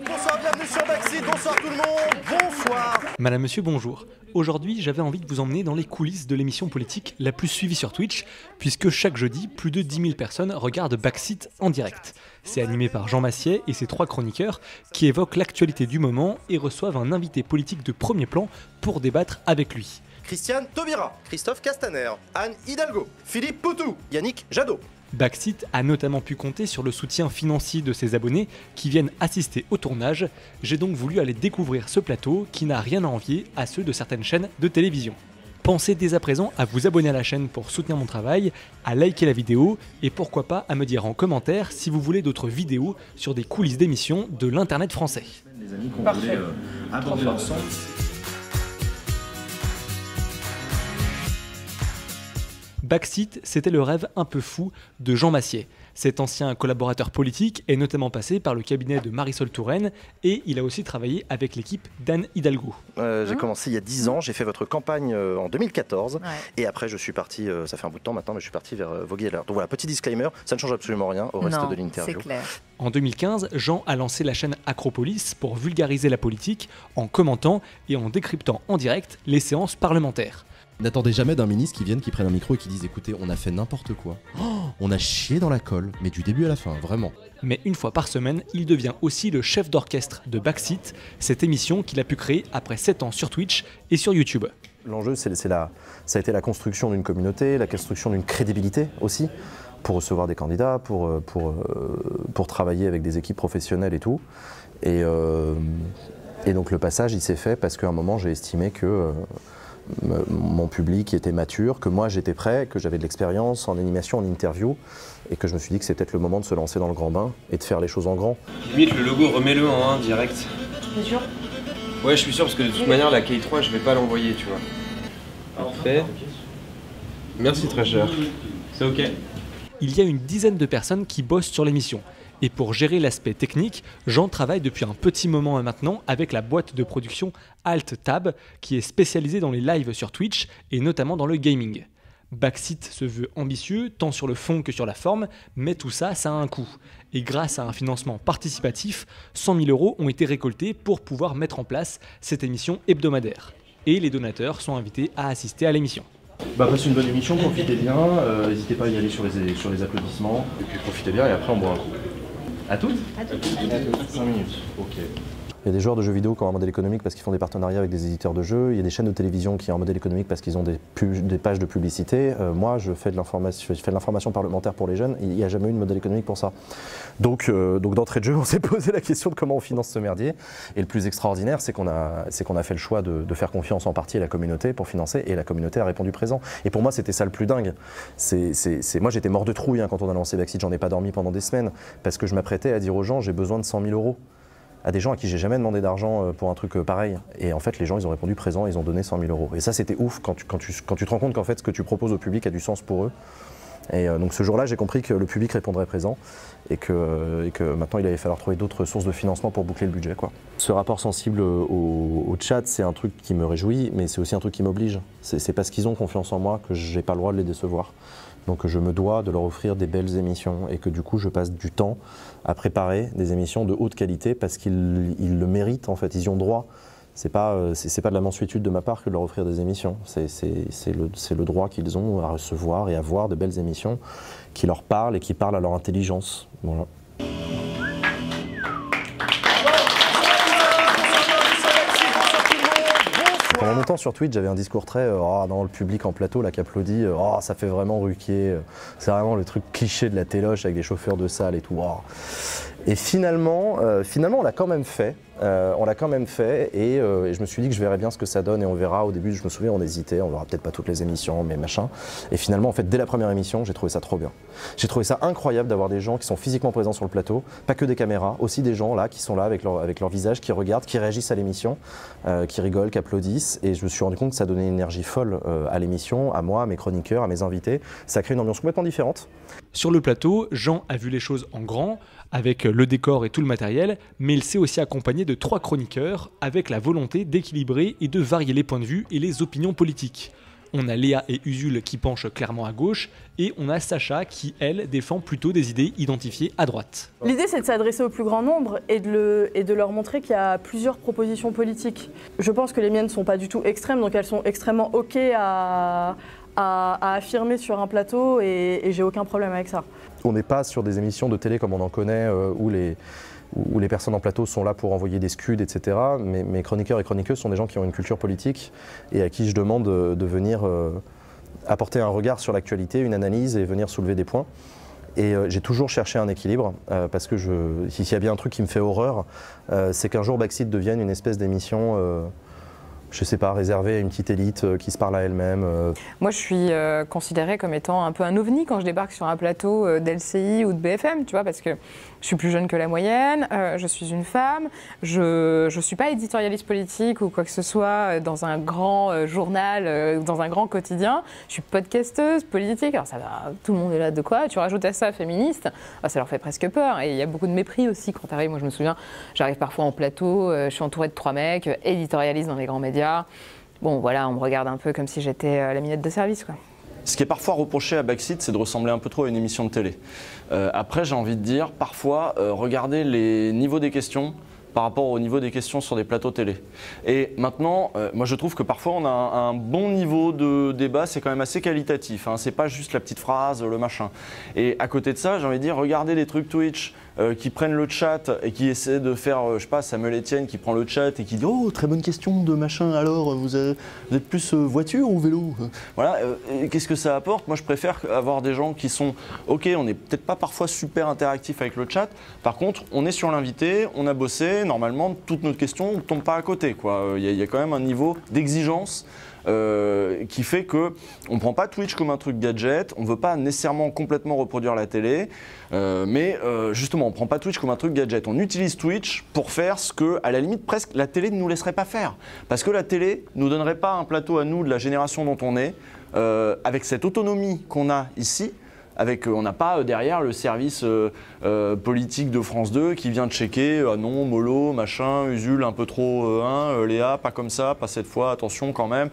Bonsoir, bienvenue sur Backseat, bonsoir tout le monde, bonsoir. Madame, monsieur, bonjour. Aujourd'hui, j'avais envie de vous emmener dans les coulisses de l'émission politique la plus suivie sur Twitch, puisque chaque jeudi, plus de 10 000 personnes regardent Backseat en direct. C'est animé par Jean Massier et ses 3 chroniqueurs qui évoquent l'actualité du moment et reçoivent un invité politique de premier plan pour débattre avec lui. Christiane Taubira, Christophe Castaner, Anne Hidalgo, Philippe Poutou, Yannick Jadot. Backseat a notamment pu compter sur le soutien financier de ses abonnés qui viennent assister au tournage. J'ai donc voulu aller découvrir ce plateau qui n'a rien à envier à ceux de certaines chaînes de télévision. Pensez dès à présent à vous abonner à la chaîne pour soutenir mon travail, à liker la vidéo et pourquoi pas à me dire en commentaire si vous voulez d'autres vidéos sur des coulisses d'émissions de l'internet français. Les amis qu'on voulait aborder ensemble. Backseat, c'était le rêve un peu fou de Jean Massier. Cet ancien collaborateur politique est notamment passé par le cabinet de Marisol Touraine et il a aussi travaillé avec l'équipe d'Anne Hidalgo. J'ai commencé il y a 10 ans, j'ai fait votre campagne en 2014 Ouais. et après je suis parti, ça fait un bout de temps maintenant, mais je suis parti vers Vogue et l'heure. Donc voilà, petit disclaimer, ça ne change absolument rien au reste Non, de l'interview. c'est clair. En 2015, Jean a lancé la chaîne Acropolis pour vulgariser la politique en commentant et en décryptant en direct les séances parlementaires. N'attendez jamais d'un ministre qui prenne un micro et qui dise écoutez, on a fait n'importe quoi. Oh, on a chié dans la colle, mais du début à la fin, vraiment. Mais une fois par semaine, il devient aussi le chef d'orchestre de Backseat, cette émission qu'il a pu créer après 7 ans sur Twitch et sur YouTube. L'enjeu, ça a été la construction d'une communauté, la construction d'une crédibilité aussi, pour recevoir des candidats, pour travailler avec des équipes professionnelles et tout. Et donc le passage, il s'est fait parce qu'à un moment, j'ai estimé que mon public était mature, que moi j'étais prêt, que j'avais de l'expérience en animation, en interview, et que je me suis dit que c'était peut-être le moment de se lancer dans le grand bain et de faire les choses en grand. Limite le logo, remets-le en 1 direct. T'es sûr? Ouais, je suis sûr parce que de toute manière la K3 je vais pas l'envoyer, tu vois. Parfait. Merci très cher. C'est ok. Il y a une dizaine de personnes qui bossent sur l'émission. Et pour gérer l'aspect technique, Jean travaille depuis un petit moment maintenant avec la boîte de production AltTab qui est spécialisée dans les lives sur Twitch et notamment dans le gaming. Backseat se veut ambitieux tant sur le fond que sur la forme, mais tout ça, ça a un coût. Et grâce à un financement participatif, 100 000 € ont été récoltés pour pouvoir mettre en place cette émission hebdomadaire. Et les donateurs sont invités à assister à l'émission. Passez une bonne émission, profitez bien, n'hésitez pas à y aller sur les applaudissements, et puis profitez bien et après on boit un coup. À toutes? À toutes. 5 minutes, ok. Il y a des joueurs de jeux vidéo qui ont un modèle économique parce qu'ils font des partenariats avec des éditeurs de jeux. Il y a des chaînes de télévision qui ont un modèle économique parce qu'ils ont des pages de publicité. Moi, je fais de l'information parlementaire pour les jeunes. Il n'y a jamais eu de modèle économique pour ça. Donc d'entrée de jeu, on s'est posé la question de comment on finance ce merdier. Et le plus extraordinaire, c'est qu'on a fait le choix de faire confiance en partie à la communauté pour financer. Et la communauté a répondu présent. Et pour moi, c'était ça le plus dingue. Moi, j'étais mort de trouille quand on a lancé Backseat. J'en ai pas dormi pendant des semaines parce que je m'apprêtais à dire aux gens, j'ai besoin de 100 000 €. À des gens à qui j'ai jamais demandé d'argent pour un truc pareil. Et en fait, les gens, ils ont répondu présent, ils ont donné 100 000 €. Et ça, c'était ouf quand tu te rends compte qu'en fait, ce que tu proposes au public a du sens pour eux. Et donc ce jour-là, j'ai compris que le public répondrait présent et que maintenant, il allait falloir trouver d'autres sources de financement pour boucler le budget, quoi. Ce rapport sensible au chat, c'est un truc qui me réjouit, mais c'est aussi un truc qui m'oblige. C'est parce qu'ils ont confiance en moi que j'ai pas le droit de les décevoir. Donc je me dois de leur offrir des belles émissions et que du coup je passe du temps à préparer des émissions de haute qualité parce qu'ils le méritent en fait, ils y ont droit. C'est pas de la mansuétude de ma part que de leur offrir des émissions, c'est le droit qu'ils ont à recevoir et à voir de belles émissions qui leur parlent et qui parlent à leur intelligence. Voilà. Pendant longtemps sur Twitch, j'avais un discours très dans le public en plateau là qui applaudit, ça fait vraiment Ruquier, c'est vraiment le truc cliché de la téloche avec des chauffeurs de salle et tout. Et finalement, on l'a quand même fait. Et je me suis dit que je verrais bien ce que ça donne et on verra. Au début, je me souviens, on hésitait, on verra peut-être pas toutes les émissions, mais machin. Et finalement, en fait, dès la première émission, j'ai trouvé ça trop bien. J'ai trouvé ça incroyable d'avoir des gens qui sont physiquement présents sur le plateau, pas que des caméras, aussi des gens là qui sont là avec leur visage, qui regardent, qui réagissent à l'émission, qui rigolent, qui applaudissent. Et je me suis rendu compte que ça donnait une énergie folle à l'émission, à moi, à mes chroniqueurs, à mes invités. Ça crée une ambiance complètement différente. Sur le plateau, Jean a vu les choses en grand, avec le décor et tout le matériel, mais il s'est aussi accompagné de 3 chroniqueurs avec la volonté d'équilibrer et de varier les points de vue et les opinions politiques. On a Léa et Usul qui penchent clairement à gauche, et on a Sacha qui, elle, défend plutôt des idées identifiées à droite. L'idée, c'est de s'adresser au plus grand nombre et de leur montrer qu'il y a plusieurs propositions politiques. Je pense que les miennes ne sont pas du tout extrêmes, donc elles sont extrêmement OK à affirmer sur un plateau, et j'ai aucun problème avec ça. On n'est pas sur des émissions de télé comme on en connaît, où les personnes en plateau sont là pour envoyer des scuds, etc. Mais mes chroniqueurs et chroniqueuses sont des gens qui ont une culture politique et à qui je demande de venir apporter un regard sur l'actualité, une analyse et venir soulever des points. Et j'ai toujours cherché un équilibre, parce que s'il y a bien un truc qui me fait horreur, c'est qu'un jour Backseat devienne une espèce d'émission, je sais pas, réservée à une petite élite qui se parle à elle-même. Moi, je suis considérée comme étant un peu un ovni quand je débarque sur un plateau d'LCI ou de BFM, tu vois, parce que je suis plus jeune que la moyenne, je suis une femme, je suis pas éditorialiste politique ou quoi que ce soit dans un grand journal, dans un grand quotidien. Je suis podcasteuse politique, alors ça va, tout le monde est là de quoi. Tu rajoutes à ça féministe, ça leur fait presque peur. Et il y a beaucoup de mépris aussi quand tu arrives. Moi, je me souviens, j'arrive parfois en plateau, je suis entourée de 3 mecs, éditorialistes dans les grands médias. Bon, voilà, on me regarde un peu comme si j'étais la minette de service, quoi. Ce qui est parfois reproché à Backseat, c'est de ressembler un peu trop à une émission de télé. Après, j'ai envie de dire, parfois, regardez les niveaux des questions par rapport au niveau des questions sur des plateaux télé. Et maintenant, moi je trouve que parfois on a un bon niveau de débat, c'est quand même assez qualitatif, hein. C'est pas juste la petite phrase, le machin. Et à côté de ça, j'ai envie de dire, regardez les trucs Twitch qui prennent le chat et qui essaient de faire, je sais pas, Samuel Etienne qui prend le chat et qui dit « Oh, très bonne question de machin, alors vous êtes plus voiture ou vélo ?» Voilà, qu'est-ce que ça apporte? Moi je préfère avoir des gens qui sont « Ok, on n'est peut-être pas parfois super interactif avec le chat, par contre on est sur l'invité, on a bossé, normalement toutes nos questions ne tombent pas à côté, quoi. Il y a quand même un niveau d'exigence qui fait qu'on ne prend pas Twitch comme un truc gadget, on ne veut pas nécessairement complètement reproduire la télé, mais justement on ne prend pas Twitch comme un truc gadget. On utilise Twitch pour faire ce que, à la limite presque, la télé ne nous laisserait pas faire. Parce que la télé ne nous donnerait pas un plateau à nous de la génération dont on est, avec cette autonomie qu'on a ici. On n'a pas derrière le service politique de France 2 qui vient de checker ah non, mollo, machin, Usul un peu trop, Léa, pas comme ça, pas cette fois, attention quand même.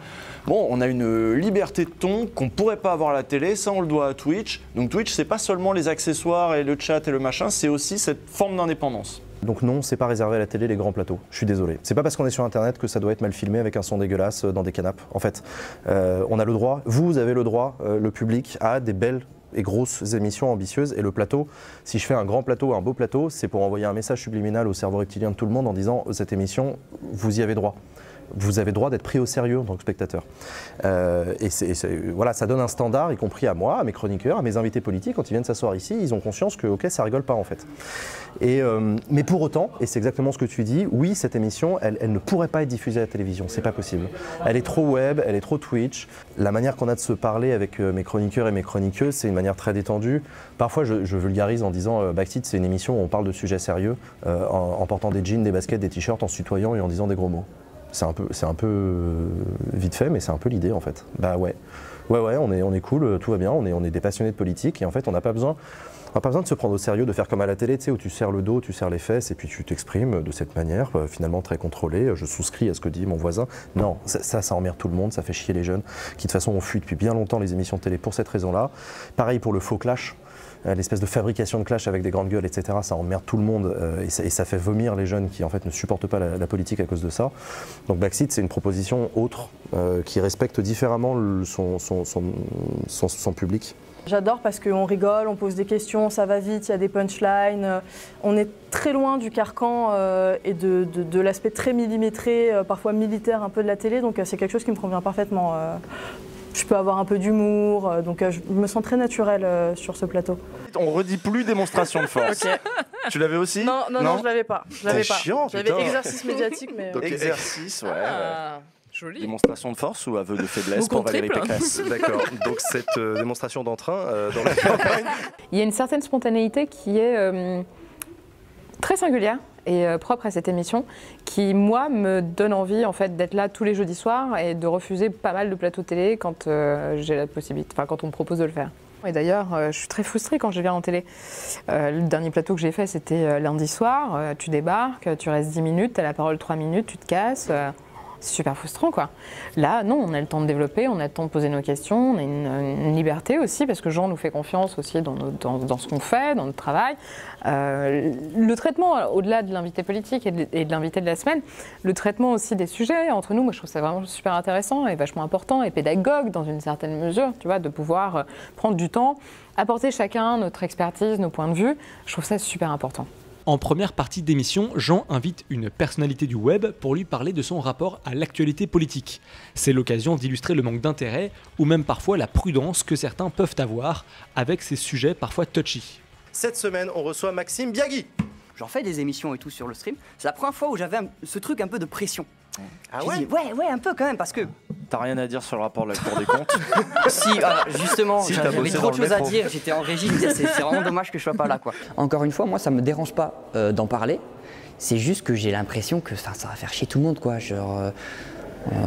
Bon, on a une liberté de ton qu'on ne pourrait pas avoir à la télé, ça on le doit à Twitch. Donc Twitch, c'est pas seulement les accessoires et le chat et le machin, c'est aussi cette forme d'indépendance. Donc non, c'est pas réservé à la télé les grands plateaux. Je suis désolé. C'est pas parce qu'on est sur Internet que ça doit être mal filmé avec un son dégueulasse dans des canapes. En fait, on a le droit, vous avez le droit, le public, à des belles et grosses émissions ambitieuses. Et le plateau, si je fais un grand plateau, un beau plateau, c'est pour envoyer un message subliminal au cerveau reptilien de tout le monde en disant cette émission, vous y avez droit. Vous avez droit d'être pris au sérieux en tant que spectateur. Voilà, ça donne un standard, y compris à moi, à mes chroniqueurs, à mes invités politiques. Quand ils viennent s'asseoir ici, ils ont conscience que, ok, ça rigole pas en fait. Mais pour autant, et c'est exactement ce que tu dis, oui, cette émission, elle ne pourrait pas être diffusée à la télévision, c'est pas possible. Elle est trop web, elle est trop Twitch. La manière qu'on a de se parler avec mes chroniqueurs et mes chroniqueuses, c'est une manière très détendue. Parfois, je vulgarise en disant Backseat, c'est une émission où on parle de sujets sérieux, en portant des jeans, des baskets, des t-shirts, en se tutoyant et en disant des gros mots. C'est un peu vite fait, mais c'est un peu l'idée en fait. Bah ouais, on est cool, tout va bien, on est des passionnés de politique et en fait on n'a pas besoin de se prendre au sérieux, de faire comme à la télé, tu sais, où tu serres le dos, tu serres les fesses et puis tu t'exprimes de cette manière, finalement très contrôlée. Je souscris à ce que dit mon voisin. Non, ça emmerde tout le monde, ça fait chier les jeunes qui de toute façon ont fui depuis bien longtemps les émissions de télé pour cette raison-là. Pareil pour le faux clash. L'espèce de fabrication de clash avec des grandes gueules, etc., ça emmerde tout le monde et ça fait vomir les jeunes qui en fait ne supportent pas la politique à cause de ça. Donc Backseat, c'est une proposition autre qui respecte différemment son public. J'adore parce qu'on rigole, on pose des questions, ça va vite, il y a des punchlines. On est très loin du carcan et de l'aspect très millimétré, parfois militaire un peu de la télé, donc c'est quelque chose qui me convient parfaitement. Je peux avoir un peu d'humour, donc je me sens très naturelle sur ce plateau. On redit plus démonstration de force. Okay. Tu l'avais aussi? Non, je l'avais pas. C'est chiant, j'avais exercice médiatique, mais... Donc exercice, ouais. Joli. Démonstration de force ou aveu de faiblesse pour Valérie Pécresse? D'accord, donc cette démonstration d'entrain dans la campagne. Il y a une certaine spontanéité qui est très singulière et propre à cette émission, qui, moi, me donne envie en fait, d'être là tous les jeudis soirs et de refuser pas mal de plateaux télé quand j'ai la possibilité, enfin quand on me propose de le faire. Et d'ailleurs, je suis très frustrée quand je viens en télé. Le dernier plateau que j'ai fait, c'était lundi soir. Tu débarques, tu restes 10 minutes, tu as la parole 3 minutes, tu te casses. c'est super frustrant, quoi. Là, non, on a le temps de développer, on a le temps de poser nos questions, on a une liberté aussi, parce que Jean nous fait confiance aussi dans ce qu'on fait, dans notre travail. Le traitement, au-delà de l'invité politique et de l'invité de la semaine, le traitement aussi des sujets entre nous, moi je trouve ça vraiment super intéressant et vachement important et pédagogue dans une certaine mesure, tu vois, de pouvoir prendre du temps, apporter chacun notre expertise, nos points de vue. Je trouve ça super important. En première partie d'émission, Jean invite une personnalité du web pour lui parler de son rapport à l'actualité politique. C'est l'occasion d'illustrer le manque d'intérêt ou même parfois la prudence que certains peuvent avoir avec ces sujets parfois touchy. Cette semaine, on reçoit Maxime Biagui. J'en fais des émissions et tout sur le stream. C'est la première fois où j'avais ce truc un peu de pression. Ah ouais? Ouais, un peu quand même, parce que... T'as rien à dire sur le rapport de la Cour des comptes? Si, justement, Si, j'avais trop de choses à dire, j'étais en régie, je me disais, c'est vraiment dommage que je sois pas là, quoi. Encore une fois, moi, ça me dérange pas d'en parler. C'est juste que j'ai l'impression que ça va faire chier tout le monde, quoi. Genre,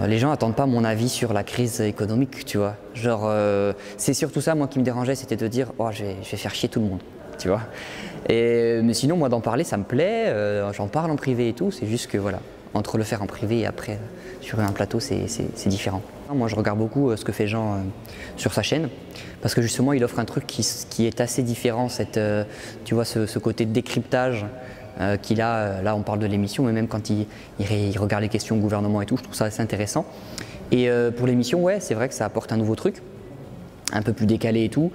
les gens attendent pas mon avis sur la crise économique, tu vois. Genre, c'est surtout ça, moi, qui me dérangeait, c'était de dire, oh, je vais faire chier tout le monde, tu vois. Mais sinon, moi, d'en parler, ça me plaît. J'en parle en privé et tout. C'est juste que, voilà, entre le faire en privé et après sur un plateau, c'est différent. Moi, je regarde beaucoup ce que fait Jean sur sa chaîne, parce que justement, il offre un truc qui est assez différent, tu vois, ce côté de décryptage qu'il a. Là, on parle de l'émission, mais même quand il regarde les questions au gouvernement et tout, je trouve ça assez intéressant. Et pour l'émission, ouais, c'est vrai que ça apporte un nouveau truc, un peu plus décalé et tout,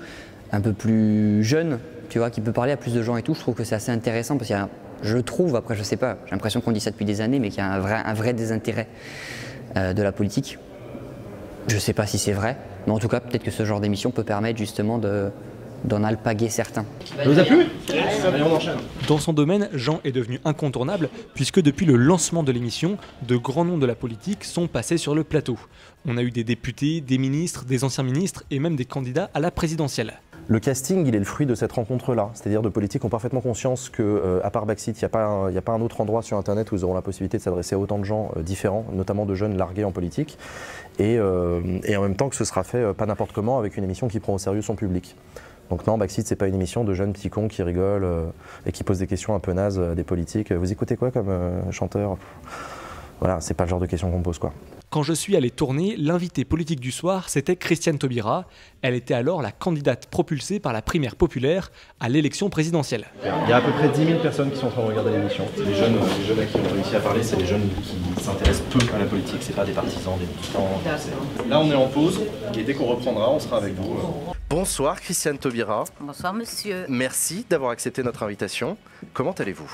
un peu plus jeune, tu vois, qui peut parler à plus de gens et tout. Je trouve que c'est assez intéressant, parce qu'il y a je trouve, après je sais pas, j'ai l'impression qu'on dit ça depuis des années, mais qu'il y a un vrai désintérêt de la politique. Je sais pas si c'est vrai, mais en tout cas peut-être que ce genre d'émission peut permettre justement d'en alpaguer certains. Ça vous a plu? Allez, on enchaîne. Dans son domaine, Jean est devenu incontournable puisque depuis le lancement de l'émission, de grands noms de la politique sont passés sur le plateau. On a eu des députés, des ministres, des anciens ministres et même des candidats à la présidentielle. Le casting, il est le fruit de cette rencontre-là, c'est-à-dire de politiques qui ont parfaitement conscience qu'à part Backseat, il n'y a pas un autre endroit sur Internet où ils auront la possibilité de s'adresser à autant de gens différents, notamment de jeunes largués en politique, et en même temps que ce sera fait pas n'importe comment avec une émission qui prend au sérieux son public. Donc non, Backseat, c'est pas une émission de jeunes petits cons qui rigolent et qui posent des questions un peu nazes à des politiques. Vous écoutez quoi comme chanteur? Voilà, c'est pas le genre de questions qu'on pose, quoi. Quand je suis allé tourner, l'invitée politique du soir, c'était Christiane Taubira. Elle était alors la candidate propulsée par la primaire populaire à l'élection présidentielle. Il y a à peu près 10 000 personnes qui sont en train de regarder l'émission. Les jeunes à qui on a réussi à parler, c'est les jeunes qui s'intéressent peu à la politique. C'est pas des partisans, des militants. Là, on est en pause et dès qu'on reprendra, on sera avec vous. Bonsoir Christiane Taubira. Bonsoir monsieur. Merci d'avoir accepté notre invitation. Comment allez-vous?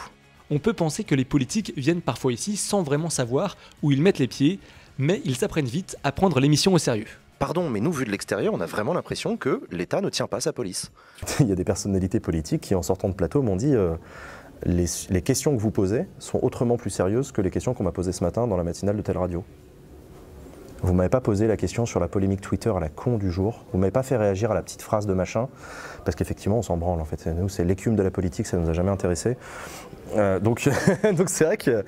On peut penser que les politiques viennent parfois ici sans vraiment savoir où ils mettent les pieds, mais ils apprennent vite à prendre l'émission au sérieux. Pardon, mais nous, vu de l'extérieur, on a vraiment l'impression que l'État ne tient pas sa police. Il y a des personnalités politiques qui, en sortant de plateau, m'ont dit les questions que vous posez sont autrement plus sérieuses que les questions qu'on m'a posées ce matin dans la matinale de telle radio. Vous m'avez pas posé la question sur la polémique Twitter à la con du jour. Vous m'avez pas fait réagir à la petite phrase de machin, parce qu'effectivement, on s'en branle en fait. Nous, c'est l'écume de la politique, ça nous a jamais intéressé. Donc c'est vrai que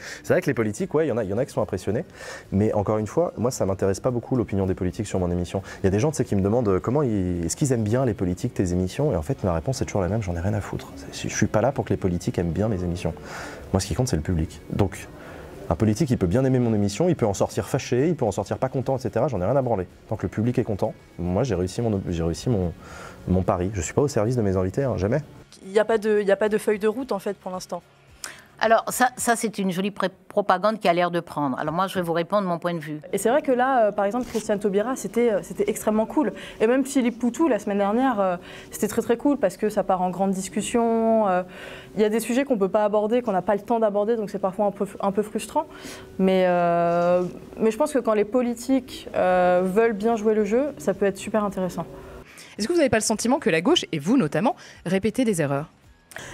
les politiques, ouais, il y en a qui sont impressionnés. Mais encore une fois, moi, ça m'intéresse pas beaucoup l'opinion des politiques sur mon émission. Il y a des gens, tu sais, qui me demandent est-ce qu'ils aiment bien les politiques, tes émissions. Et en fait, ma réponse est toujours la même. J'en ai rien à foutre. Je suis pas là pour que les politiques aiment bien mes émissions. Moi, ce qui compte, c'est le public. Donc un politique, il peut bien aimer mon émission, il peut en sortir fâché, il peut en sortir pas content, etc. J'en ai rien à branler. Tant que le public est content, moi j'ai réussi mon pari. Je suis pas au service de mes invités, hein, jamais. Il n'y a pas de feuille de route en fait pour l'instant. Alors ça c'est une jolie propagande qui a l'air de prendre. Alors moi je vais vous répondre mon point de vue. Et c'est vrai que là, par exemple, Christiane Taubira, c'était extrêmement cool. Et même Philippe Poutou, la semaine dernière, c'était très très cool parce que ça part en grande discussion. Il y a des sujets qu'on ne peut pas aborder, qu'on n'a pas le temps d'aborder, donc c'est parfois un peu frustrant. Mais je pense que quand les politiques veulent bien jouer le jeu, ça peut être super intéressant. Est-ce que vous n'avez pas le sentiment que la gauche, et vous notamment, répétez des erreurs ?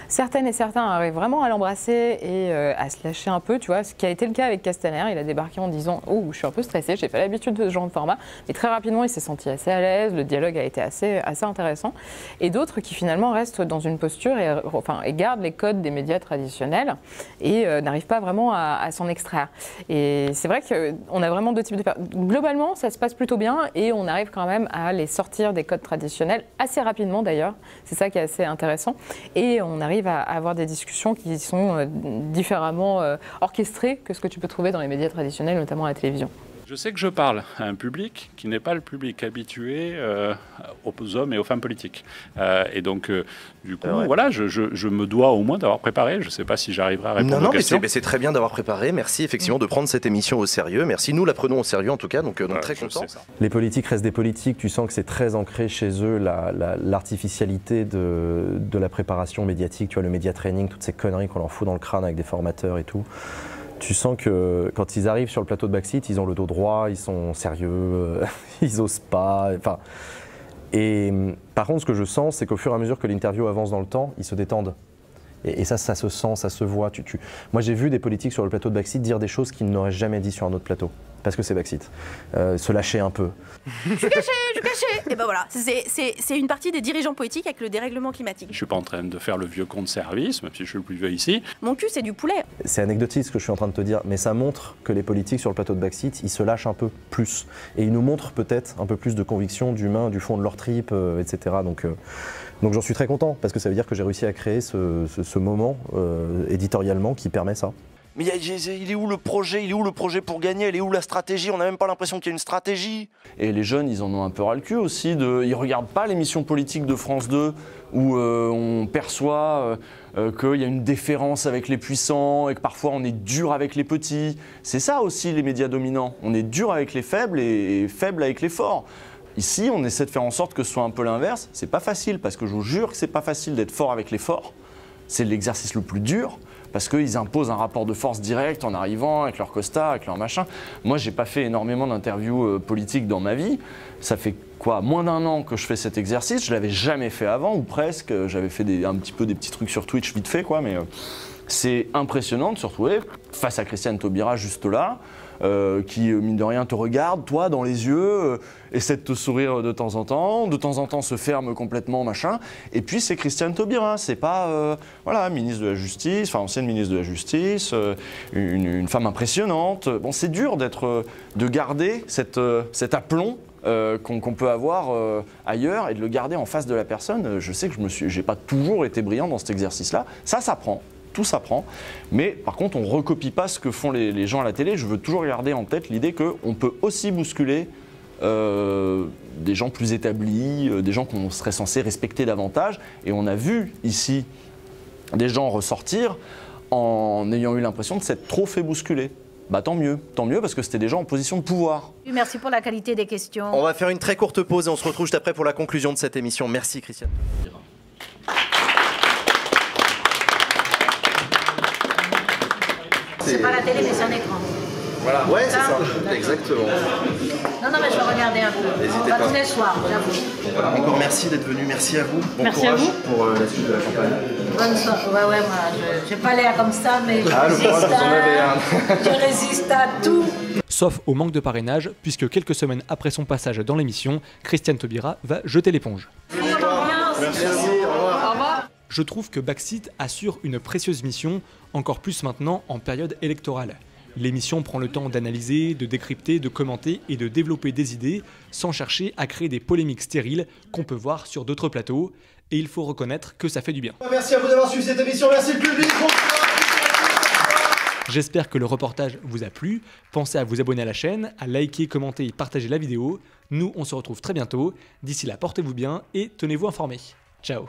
Certaines et certains arrivent vraiment à l'embrasser et à se lâcher un peu, tu vois, ce qui a été le cas avec Castaner. Il a débarqué en disant « Oh, je suis un peu stressé, j'ai pas l'habitude de ce genre de format ». Mais très rapidement, il s'est senti assez à l'aise, le dialogue a été assez intéressant. Et d'autres qui finalement restent dans une posture et gardent les codes des médias traditionnels et n'arrivent pas vraiment à s'en extraire. Et c'est vrai qu'on a vraiment deux types de personnes. Globalement, ça se passe plutôt bien et on arrive quand même à les sortir des codes traditionnels assez rapidement d'ailleurs. C'est ça qui est assez intéressant. Et on arrive à avoir des discussions qui sont différemment orchestrées que ce que tu peux trouver dans les médias traditionnels, notamment à la télévision. Je sais que je parle à un public qui n'est pas le public habitué aux hommes et aux femmes politiques. Et donc, du coup, voilà, je me dois au moins d'avoir préparé. Je ne sais pas si j'arriverai à répondre aux questions. Mais c'est très bien d'avoir préparé. Merci effectivement de prendre cette émission au sérieux. Merci, nous la prenons au sérieux en tout cas, donc très content. Les politiques restent des politiques. Tu sens que c'est très ancré chez eux l'artificialité de la préparation médiatique. Tu vois, le média training, toutes ces conneries qu'on leur fout dans le crâne avec des formateurs et tout. Tu sens que quand ils arrivent sur le plateau de Backseat, ils ont le dos droit, ils sont sérieux, ils osent pas. Enfin, et par contre, ce que je sens, c'est qu'au fur et à mesure que l'interview avance dans le temps, ils se détendent. Et ça se sent, ça se voit. Moi, j'ai vu des politiques sur le plateau de Backseat dire des choses qu'ils n'auraient jamais dit sur un autre plateau. Parce que c'est Backseat. Se lâcher un peu. Je suis caché. Et ben voilà, c'est une partie des dirigeants politiques avec le dérèglement climatique. Je suis pas en train de faire le vieux con de service, même si je suis le plus vieux ici. Mon cul, c'est du poulet. C'est anecdotique ce que je suis en train de te dire, mais ça montre que les politiques sur le plateau de Backseat, ils se lâchent un peu plus. Et ils nous montrent peut-être un peu plus de conviction, d'humain, du fond de leur tripe, etc. Donc j'en suis très content, parce que ça veut dire que j'ai réussi à créer ce moment éditorialement qui permet ça. Mais il est où le projet? Il est où le projet pour gagner? Elle est où la stratégie? On n'a même pas l'impression qu'il y a une stratégie. Et les jeunes, ils en ont un peu ras le cul aussi. Ils regardent pas l'émission politique de France 2 où on perçoit qu'il y a une déférence avec les puissants et que parfois on est dur avec les petits. C'est ça aussi les médias dominants. On est dur avec les faibles et faible avec les forts. Ici, on essaie de faire en sorte que ce soit un peu l'inverse. C'est pas facile parce que je vous jure que c'est pas facile d'être fort avec les forts. C'est l'exercice le plus dur. Parce qu'ils imposent un rapport de force direct en arrivant avec leur costard, avec leur machin. Moi, j'ai pas fait énormément d'interviews politiques dans ma vie. Ça fait quoi, moins d'1 an que je fais cet exercice. Je l'avais jamais fait avant, ou presque. J'avais fait un petit peu des petits trucs sur Twitch vite fait, quoi. Mais c'est impressionnant de se retrouver face à Christiane Taubira juste là, qui, mine de rien, te regarde, toi, dans les yeux, essaie de te sourire de temps en temps se ferme complètement, machin. Et puis, c'est Christiane Taubira, c'est pas, voilà, ministre de la Justice, enfin, ancienne ministre de la Justice, une femme impressionnante. Bon, c'est dur de garder cet aplomb qu'on peut avoir ailleurs et de le garder en face de la personne. Je sais que j'ai pas toujours été brillant dans cet exercice-là. Ça s'apprend. Tout s'apprend, mais par contre on ne recopie pas ce que font les gens à la télé. Je veux toujours garder en tête l'idée qu'on peut aussi bousculer des gens plus établis, des gens qu'on serait censé respecter davantage. Et on a vu ici des gens ressortir en ayant eu l'impression de s'être trop fait bousculer. Bah tant mieux parce que c'était des gens en position de pouvoir. Merci pour la qualité des questions. On va faire une très courte pause et on se retrouve juste après pour la conclusion de cette émission. Merci Christiane. C'est pas la télé, mais c'est un écran. Voilà. Ouais, c'est ça, exactement. Non, mais je vais regarder un peu. N'hésitez pas pas. tous les soirs, j'avoue. Voilà, encore merci d'être venu, merci à vous. Bon Merci courage à vous. pour la suite de la campagne. Bonne soirée. Ouais, moi, j'ai pas l'air comme ça, mais je résiste à tout. Sauf au manque de parrainage, puisque quelques semaines après son passage dans l'émission, Christiane Taubira va jeter l'éponge. Merci à vous, au revoir. Au revoir. Je trouve que Backseat assure une précieuse mission, encore plus maintenant en période électorale. L'émission prend le temps d'analyser, de décrypter, de commenter et de développer des idées sans chercher à créer des polémiques stériles qu'on peut voir sur d'autres plateaux. Et il faut reconnaître que ça fait du bien. Merci à vous d'avoir suivi cette émission, merci le public. J'espère que le reportage vous a plu. Pensez à vous abonner à la chaîne, à liker, commenter et partager la vidéo. Nous, on se retrouve très bientôt. D'ici là, portez-vous bien et tenez-vous informés. Ciao.